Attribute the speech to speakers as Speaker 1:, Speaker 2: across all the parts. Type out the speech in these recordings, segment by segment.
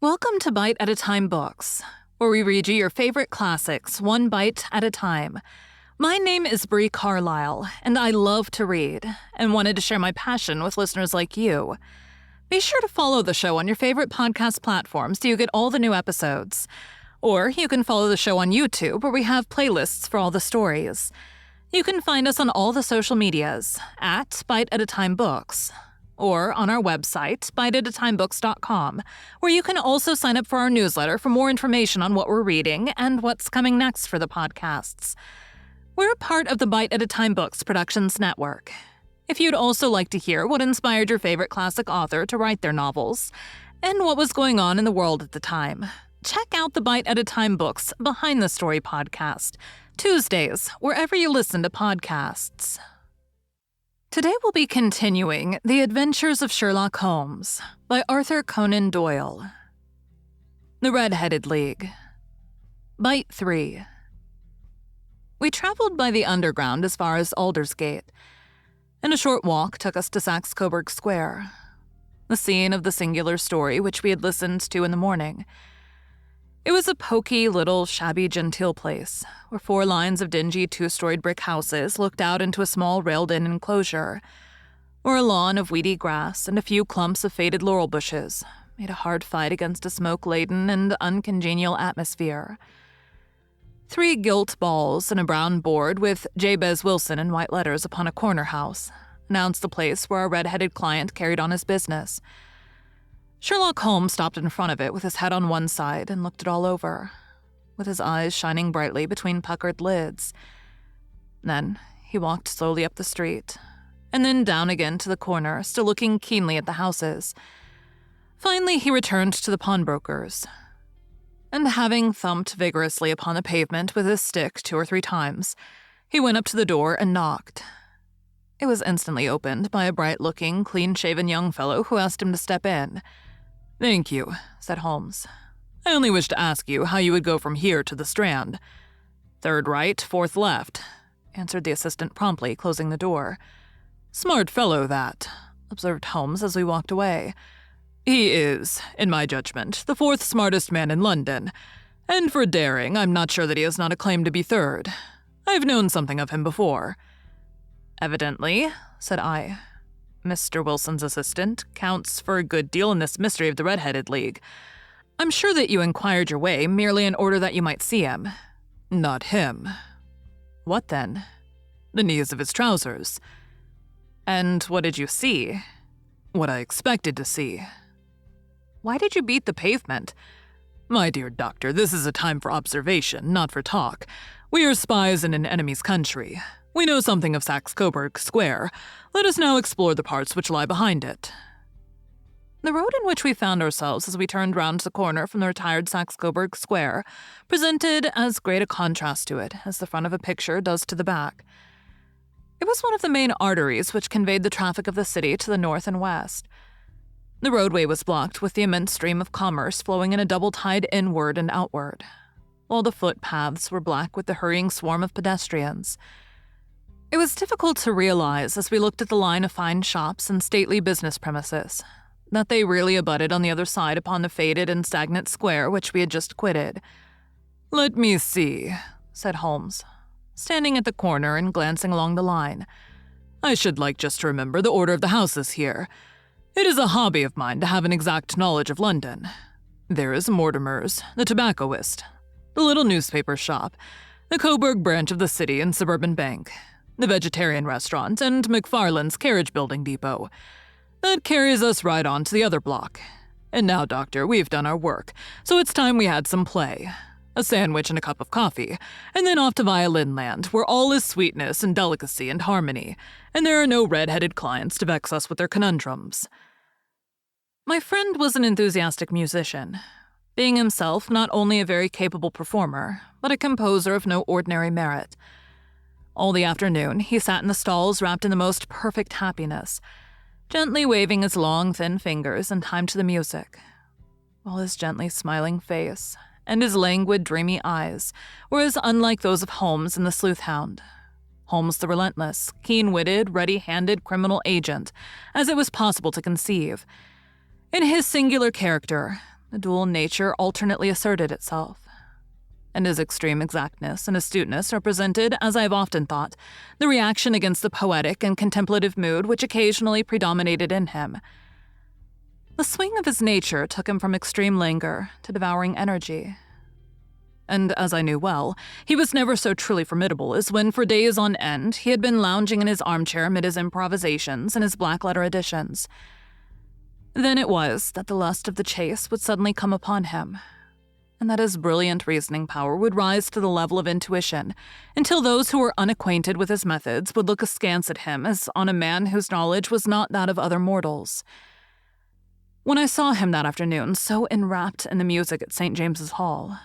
Speaker 1: Welcome to Bite at a Time Books, where we read you your favorite classics one bite at a time. My name is Bree Carlile, and I love to read, and wanted to share my passion with listeners like you. Be sure to follow the show on your favorite podcast platforms so you get all the new episodes. Or you can follow the show on YouTube, where we have playlists for all the stories. You can find us on all the social medias at Bite at a Time Books, or on our website, biteatatimebooks.com, where you can also sign up for our newsletter for more information on what we're reading and what's coming next for the podcasts. We're a part of the Bite at a Time Books Productions Network. If you'd also like to hear what inspired your favorite classic author to write their novels, and what was going on in the world at the time, check out the Bite at a Time Books Behind the Story podcast, Tuesdays, wherever you listen to podcasts. Today we'll be continuing The Adventures of Sherlock Holmes by Arthur Conan Doyle. The Red-Headed League. Bite 3. We traveled by the underground as far as Aldersgate, and a short walk took us to Saxe-Coburg Square, the scene of the singular story which we had listened to in the morning. It was a poky, little, shabby-genteel place, where 4 lines of dingy 2-storied brick houses looked out into a small railed-in enclosure, where a lawn of weedy grass and a few clumps of faded laurel bushes made a hard fight against a smoke-laden and uncongenial atmosphere. 3 gilt balls and a brown board with Jabez Wilson in white letters upon a corner house announced the place where our red-headed client carried on his business. Sherlock Holmes stopped in front of it with his head on one side and looked it all over, with his eyes shining brightly between puckered lids. Then he walked slowly up the street, and then down again to the corner, still looking keenly at the houses. Finally, he returned to the pawnbroker's, and having thumped vigorously upon the pavement with his stick 2 or 3 times, he went up to the door and knocked. It was instantly opened by a bright-looking, clean-shaven young fellow who asked him to step in. "Thank you," said Holmes. "I only wish to ask you how you would go from here to the Strand." "3rd right, 4th left," answered the assistant promptly, closing the door. "Smart fellow, that," observed Holmes as we walked away. "He is, in my judgment, the 4th smartest man in London, and for daring, I'm not sure that he has not a claim to be 3rd. I've known something of him before." "Evidently," said I. "Mr. Wilson's assistant counts for a good deal in this mystery of the Red-Headed League. I'm sure that you inquired your way merely in order that you might see him." "Not him." "What then?" "The knees of his trousers." "And what did you see?" "What I expected to see." "Why did you beat the pavement?" "My dear doctor, this is a time for observation, not for talk. We are spies in an enemy's country. We know something of Saxe-Coburg Square. Let us now explore the parts which lie behind it." The road in which we found ourselves as we turned round the corner from the retired Saxe-Coburg Square presented as great a contrast to it as the front of a picture does to the back. It was one of the main arteries which conveyed the traffic of the city to the north and west. The roadway was blocked with the immense stream of commerce flowing in a double tide inward and outward, while the footpaths were black with the hurrying swarm of pedestrians. It was difficult to realize, as we looked at the line of fine shops and stately business premises, that they really abutted on the other side upon the faded and stagnant square which we had just quitted. "Let me see," said Holmes, standing at the corner and glancing along the line. "I should like just to remember the order of the houses here. It is a hobby of mine to have an exact knowledge of London. There is Mortimer's, the tobacconist, the little newspaper shop, the Coburg branch of the City and Suburban Bank, the vegetarian restaurant, and McFarland's carriage-building depot. That carries us right on to the other block. And now, Doctor, we've done our work, so it's time we had some play. A sandwich and a cup of coffee, and then off to Violin Land, where all is sweetness and delicacy and harmony, and there are no red-headed clients to vex us with their conundrums." My friend was an enthusiastic musician, being himself not only a very capable performer, but a composer of no ordinary merit. All the afternoon, he sat in the stalls wrapped in the most perfect happiness, gently waving his long, thin fingers in time to the music, while his gently smiling face and his languid, dreamy eyes were as unlike those of Holmes and the sleuth-hound, Holmes the relentless, keen-witted, ready-handed criminal agent, as it was possible to conceive. In his singular character, the dual nature alternately asserted itself. And his extreme exactness and astuteness represented, as I have often thought, the reaction against the poetic and contemplative mood which occasionally predominated in him. The swing of his nature took him from extreme languor to devouring energy. And as I knew well, he was never so truly formidable as when, for days on end, he had been lounging in his armchair amid his improvisations and his black-letter editions. Then it was that the lust of the chase would suddenly come upon him, and that his brilliant reasoning power would rise to the level of intuition, until those who were unacquainted with his methods would look askance at him as on a man whose knowledge was not that of other mortals. When I saw him that afternoon, so enwrapped in the music at St. James's Hall,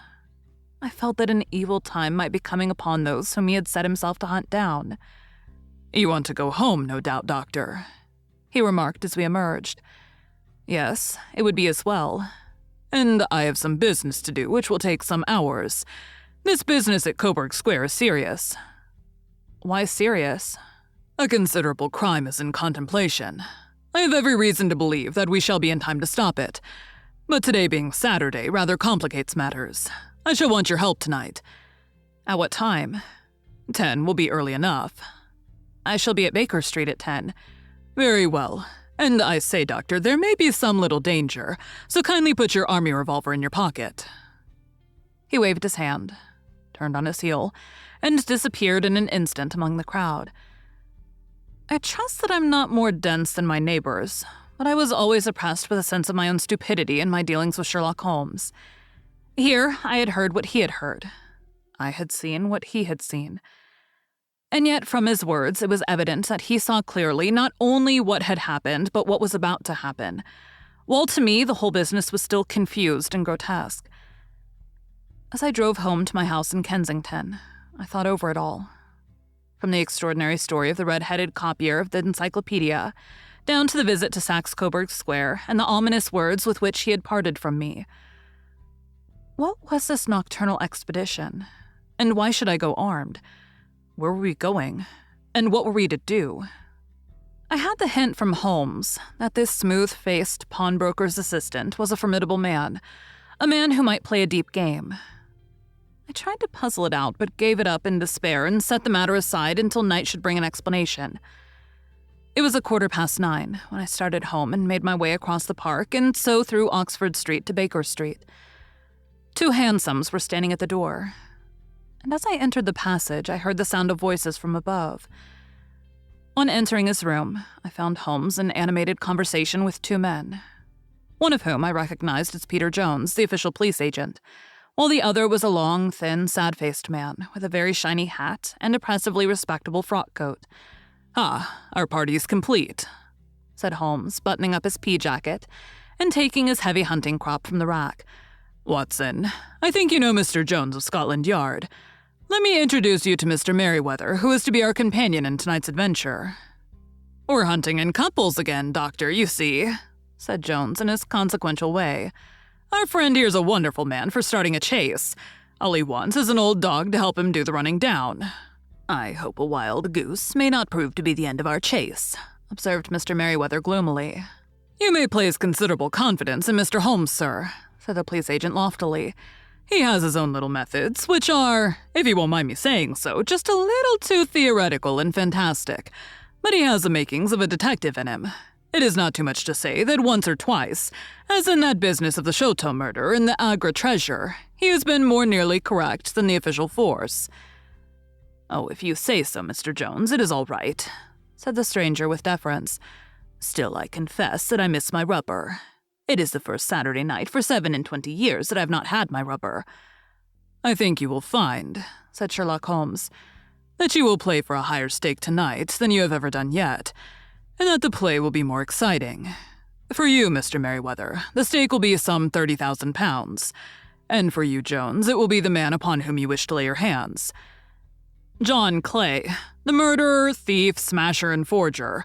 Speaker 1: I felt that an evil time might be coming upon those whom he had set himself to hunt down. "You want to go home, no doubt, Doctor," he remarked as we emerged. "Yes, it would be as well. And I have some business to do which will take some hours. This business at Coburg Square is serious." "Why serious?" "A considerable crime is in contemplation. I have every reason to believe that we shall be in time to stop it. But today being Saturday rather complicates matters. I shall want your help tonight." "At what time?" 10 will be early enough." "I shall be at Baker Street at 10. "Very well. And I say, Doctor, there may be some little danger, so kindly put your army revolver in your pocket." He waved his hand, turned on his heel, and disappeared in an instant among the crowd. I trust that I'm not more dense than my neighbors, but I was always oppressed with a sense of my own stupidity in my dealings with Sherlock Holmes. Here I had heard what he had heard. I had seen what he had seen. And yet, from his words, it was evident that he saw clearly not only what had happened, but what was about to happen, while to me the whole business was still confused and grotesque. As I drove home to my house in Kensington, I thought over it all. From the extraordinary story of the red-headed copier of the encyclopedia, down to the visit to Saxe-Coburg Square and the ominous words with which he had parted from me. What was this nocturnal expedition? And why should I go armed? Where were we going? And what were we to do? I had the hint from Holmes that this smooth-faced pawnbroker's assistant was a formidable man, a man who might play a deep game. I tried to puzzle it out, but gave it up in despair and set the matter aside until night should bring an explanation. It was 9:15 when I started home and made my way across the park and so through Oxford Street to Baker Street. 2 hansoms were standing at the door, and as I entered the passage, I heard the sound of voices from above. On entering his room, I found Holmes in animated conversation with 2 men, one of whom I recognized as Peter Jones, the official police agent, while the other was a long, thin, sad-faced man with a very shiny hat and oppressively respectable frock coat. "Ah, our party's complete," said Holmes, buttoning up his pea-jacket and taking his heavy hunting crop from the rack. "Watson, I think you know Mr. Jones of Scotland Yard. Let me introduce you to Mr. Merriweather, who is to be our companion in tonight's adventure." "We're hunting in couples again, Doctor, you see," said Jones in his consequential way. "Our friend here's a wonderful man for starting a chase. All he wants is an old dog to help him do the running down." "I hope a wild goose may not prove to be the end of our chase," observed Mr. Merriweather gloomily. "You may place considerable confidence in Mr. Holmes, sir," said the police agent loftily. "He has his own little methods, which are, if you won't mind me saying so, just a little too theoretical and fantastic. But he has the makings of a detective in him. It is not too much to say that once or twice, as in that business of the Chateau murder and the Agra treasure, he has been more nearly correct than the official force." "Oh, if you say so, Mr. Jones, it is all right," said the stranger with deference. "Still, I confess that I miss my rubber. It is the first Saturday night for 27 years that I have not had my rubber." "I think you will find," said Sherlock Holmes, "that you will play for a higher stake tonight than you have ever done yet, and that the play will be more exciting. For you, Mr. Merriweather, the stake will be some £30,000, and for you, Jones, it will be the man upon whom you wish to lay your hands. John Clay, the murderer, thief, smasher, and forger.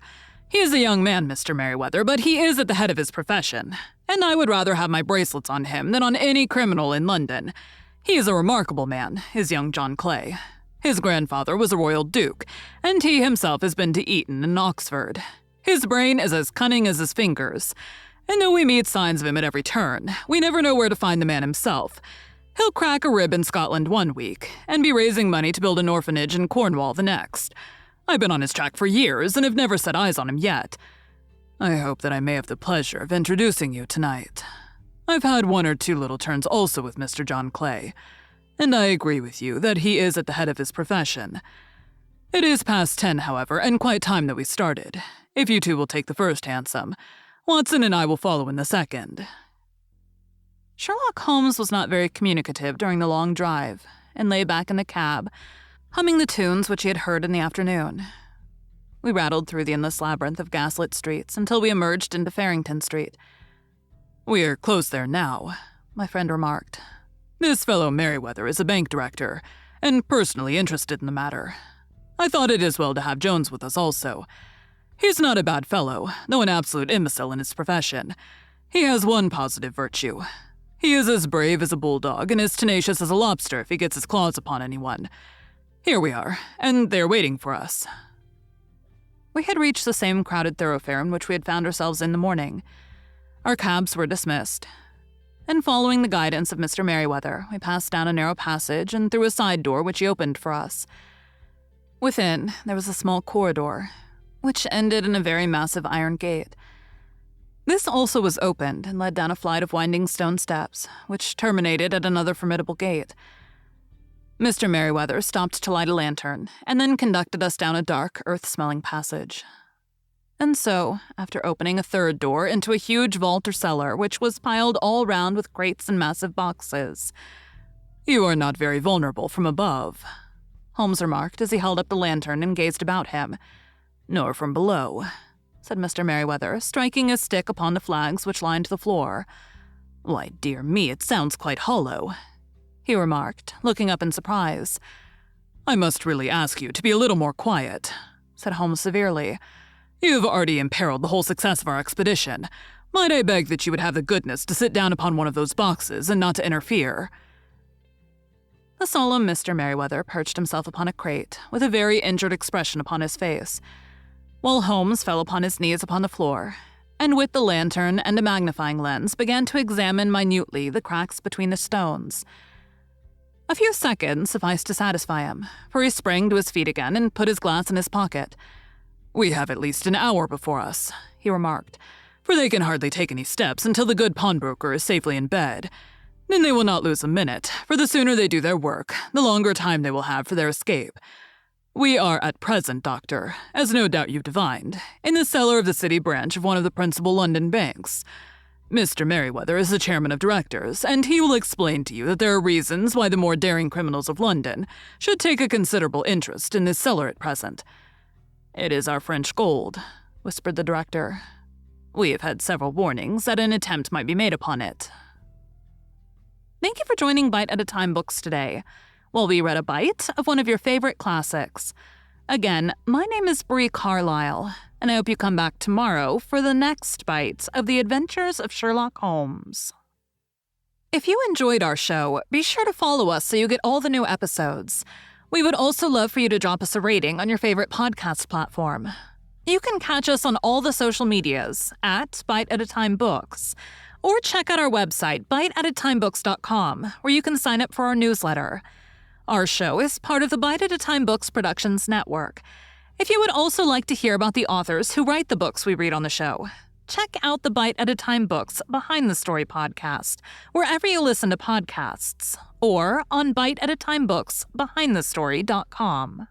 Speaker 1: He is a young man, Mr. Merriweather, but he is at the head of his profession, and I would rather have my bracelets on him than on any criminal in London. He is a remarkable man, is young John Clay. His grandfather was a royal duke, and he himself has been to Eton and Oxford. His brain is as cunning as his fingers, And though we meet signs of him at every turn, we never know where to find the man himself. He'll crack a rib in Scotland one week, and be raising money to build an orphanage in Cornwall the next. I've been on his track for years and have never set eyes on him yet. I hope that I may have the pleasure of introducing you tonight. I've had one or two little turns also with Mr. John Clay, and I agree with you that he is at the head of his profession. It is past 10, however, and quite time that we started. If you two will take the first hansom, Watson and I will follow in the second. Sherlock Holmes was not very communicative during the long drive, and lay back in the cab, humming the tunes which he had heard in the afternoon. We rattled through the endless labyrinth of gaslit streets until we emerged into Farrington Street. "We're close there now," my friend remarked. "This fellow Merriweather is a bank director, and personally interested in the matter. I thought it as well to have Jones with us also. He's not a bad fellow, though an absolute imbecile in his profession. He has one positive virtue. He is as brave as a bulldog and as tenacious as a lobster if he gets his claws upon anyone. Here we are, and they're waiting for us." We had reached the same crowded thoroughfare in which we had found ourselves in the morning. Our cabs were dismissed, and following the guidance of Mr. Merriweather, we passed down a narrow passage and through a side door which he opened for us. Within, there was a small corridor, which ended in a very massive iron gate. This also was opened and led down a flight of winding stone steps, which terminated at another formidable gate. Mr. Merriweather stopped to light a lantern, and then conducted us down a dark, earth-smelling passage. And so, after opening a third door into a huge vault or cellar which was piled all round with crates and massive boxes. "You are not very vulnerable from above," Holmes remarked as he held up the lantern and gazed about him. "Nor from below," said Mr. Merriweather, striking his stick upon the flags which lined the floor. "Why, dear me, it sounds quite hollow," he remarked, looking up in surprise. "I must really ask you to be a little more quiet," said Holmes severely. "You've already imperiled the whole success of our expedition. Might I beg that you would have the goodness to sit down upon one of those boxes and not to interfere?" The solemn Mr. Merriweather perched himself upon a crate, with a very injured expression upon his face, while Holmes fell upon his knees upon the floor, and with the lantern and a magnifying lens began to examine minutely the cracks between the stones. A few seconds sufficed to satisfy him, for he sprang to his feet again and put his glass in his pocket. "We have at least an hour before us," he remarked, "for they can hardly take any steps until the good pawnbroker is safely in bed. Then they will not lose a minute, for the sooner they do their work, the longer time they will have for their escape. We are at present, Doctor, as no doubt you've divined, in the cellar of the city branch of one of the principal London banks. Mr. Merriweather is the chairman of directors, and he will explain to you that there are reasons why the more daring criminals of London should take a considerable interest in this cellar at present." "It is our French gold," whispered the director. "We have had several warnings that an attempt might be made upon it." Thank you for joining Bite at a Time Books today, while we read a bite of one of your favorite classics. Again, my name is Bree Carlile, and I hope you come back tomorrow for the next bite of the adventures of Sherlock Holmes. If you enjoyed our show, be sure to follow us so you get all the new episodes. We would also love for you to drop us a rating on your favorite podcast platform. You can catch us on all the social medias at Bite at a Time Books, or check out our website, biteatatimebooks.com, where you can sign up for our newsletter. Our show is part of the Bite at a Time Books Productions Network. If you would also like to hear about the authors who write the books we read on the show, check out the Bite at a Time Books Behind the Story podcast, wherever you listen to podcasts, or on biteatatimebooksbehindthestory.com.